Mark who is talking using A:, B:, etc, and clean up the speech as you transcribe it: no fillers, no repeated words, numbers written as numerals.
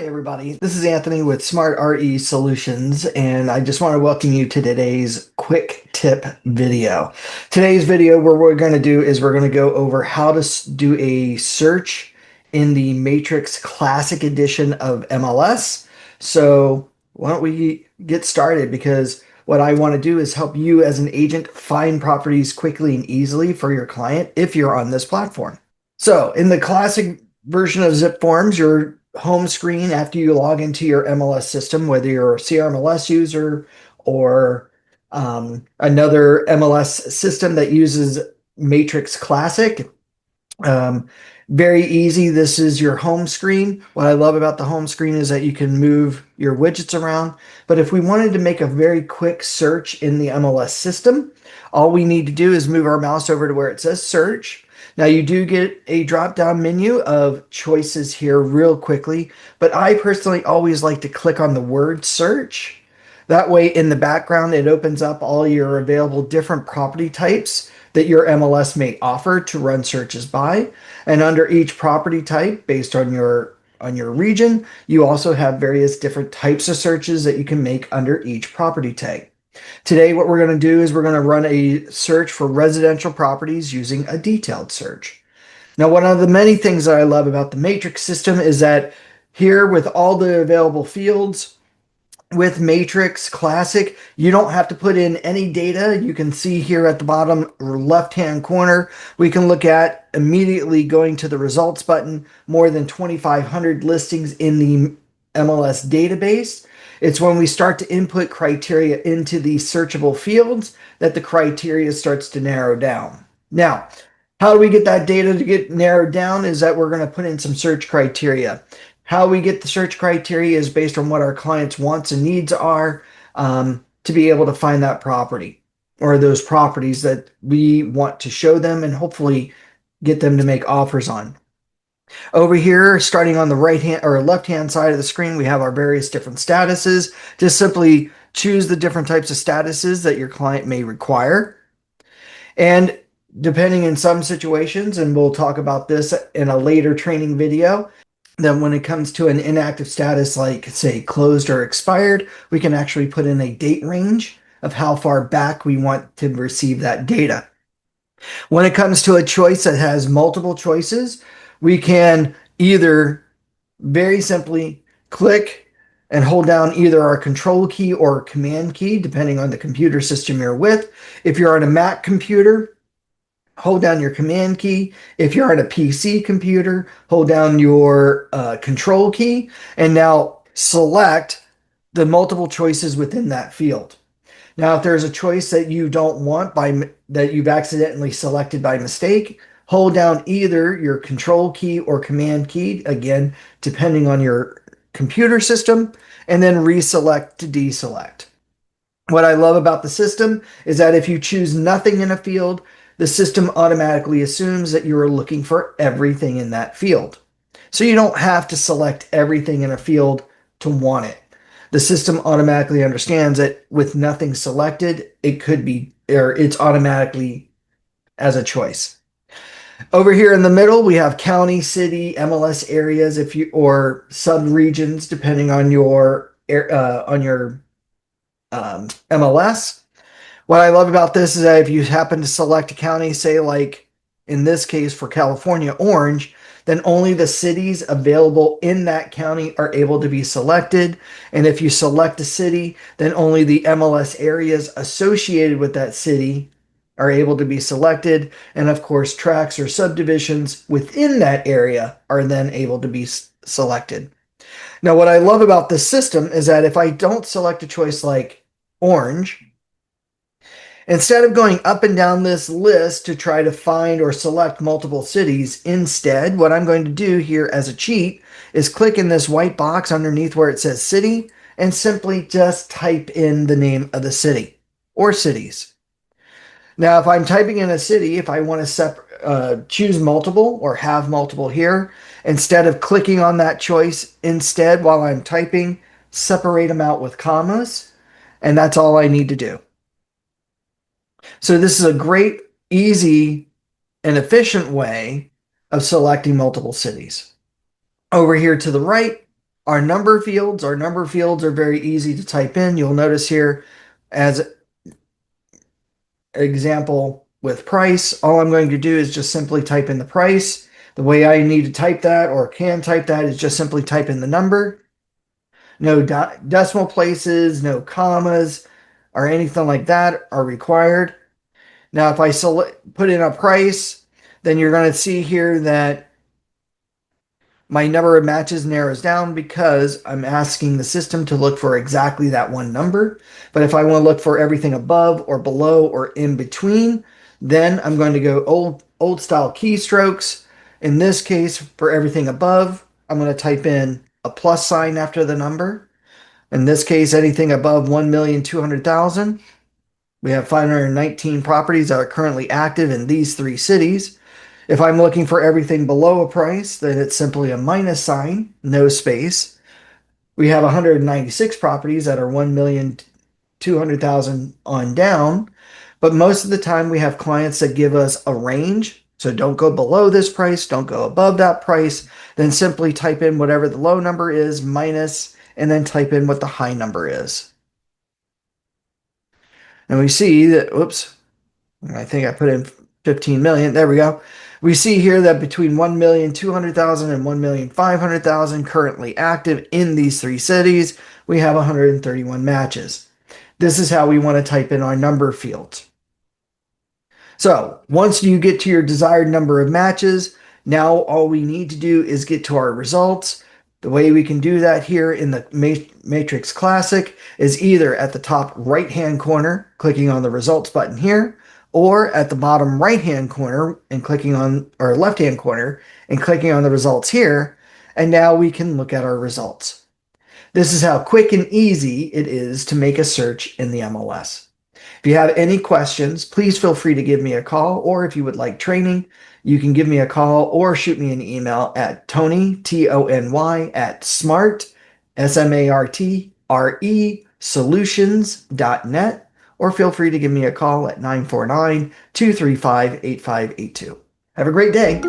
A: Everybody. This is Anthony with SmartRE Solutions, and I just want to welcome you to today's quick tip video. Today's video, what we're going to do is we're going to go over how to do a search in the Matrix Classic Edition of MLS. So why don't we get started, because what I want to do is help you as an agent find properties quickly and easily for your client if you're on this platform. So in the classic version of zipForms, your home screen after you log into your MLS system, whether you're a CRMLS user or another MLS system that uses Matrix Classic. Very easy. This is your home screen. What I love about the home screen is that you can move your widgets around. But if we wanted to make a very quick search in the MLS system, all we need to do is move our mouse over to where it says search. Now you do get a drop-down menu of choices here real quickly, but I personally always like to click on the word search. That way in the background, it opens up all your available different property types that your MLS may offer to run searches by. And under each property type, based on your region, you also have various different types of searches that you can make under each property type. Today, what we're going to do is we're going to run a search for residential properties using a detailed search. Now, one of the many things that I love about the Matrix system is that here with all the available fields, with Matrix Classic, you don't have to put in any data. You can see here at the bottom left-hand corner, we can look at immediately going to the results button, more than 2,500 listings in the MLS database. It's when we start to input criteria into the searchable fields that the criteria starts to narrow down. Now, how do we get that data to get narrowed down is that we're going to put in some search criteria. How we get the search criteria is based on what our clients' wants and needs are to be able to find that property or those properties that we want to show them and hopefully get them to make offers on. Over here, starting on the right hand or left hand side of the screen, we have our various different statuses. Just simply choose the different types of statuses that your client may require. And depending in some situations, and we'll talk about this in a later training video, then when it comes to an inactive status like, say, closed or expired, we can actually put in a date range of how far back we want to receive that data. When it comes to a choice that has multiple choices, we can either very simply click and hold down either our control key or command key, depending on the computer system you're with. If you're on a Mac computer, hold down your command key. If you're on a PC computer, hold down your control key, and now select the multiple choices within that field. Now, if there's a choice that you don't want that you've accidentally selected by mistake, hold down either your control key or command key, again, depending on your computer system, and then reselect to deselect. What I love about the system is that if you choose nothing in a field, the system automatically assumes that you are looking for everything in that field. So you don't have to select everything in a field to want it. The system automatically understands that with nothing selected, it could be, or it's automatically as a choice. Over here in the middle, we have county, city, MLS areas, or sub-regions, depending on your MLS. What I love about this is that if you happen to select a county, say like in this case for California, orange, then only the cities available in that county are able to be selected. And if you select a city, then only the MLS areas associated with that city are able to be selected. And of course, tracts or subdivisions within that area are then able to be selected. Now, what I love about this system is that if I don't select a choice like orange, instead of going up and down this list to try to find or select multiple cities, instead, what I'm going to do here as a cheat is click in this white box underneath where it says city and simply just type in the name of the city or cities. Now, if I'm typing in a city, if I want to choose multiple or have multiple here, instead of clicking on that choice, instead, while I'm typing, separate them out with commas, and that's all I need to do. So this is a great, easy, and efficient way of selecting multiple cities. Over here to the right, Our number fields, are very easy to type in. You'll notice here, as example with price, all I'm going to do is just simply type in the price. The way I need to type that or can type that is just simply type in the number. No decimal places, no commas, or anything like that are required. Now, if I put in a price, then you're going to see here that my number of matches narrows down because I'm asking the system to look for exactly that one number. But if I want to look for everything above or below or in between, then I'm going to go old style keystrokes. In this case, for everything above, I'm going to type in a plus sign after the number. In this case, anything above 1,200,000. We have 519 properties that are currently active in these three cities. If I'm looking for everything below a price, then it's simply a minus sign, no space. We have 196 properties that are 1,200,000 on down, but most of the time we have clients that give us a range. So don't go below this price, don't go above that price, then simply type in whatever the low number is minus, and then type in what the high number is. And we see that, whoops, I think I put in 15 million. There we go. We see here that between 1,200,000 and 1,500,000 currently active in these three cities, we have 131 matches. This is how we want to type in our number fields. So once you get to your desired number of matches, now all we need to do is get to our results. The way we can do that here in the Matrix Classic is either at the top right-hand corner, clicking on the results button here, or at the bottom right-hand corner and clicking on, or left-hand corner and clicking on the results here. And now we can look at our results. This is how quick and easy it is to make a search in the MLS. If you have any questions, please feel free to give me a call, or if you would like training, you can give me a call or shoot me an email at Tony, Tony, at smart, SmartRE Solutions.net, or feel free to give me a call at 949-235-8582. Have a great day.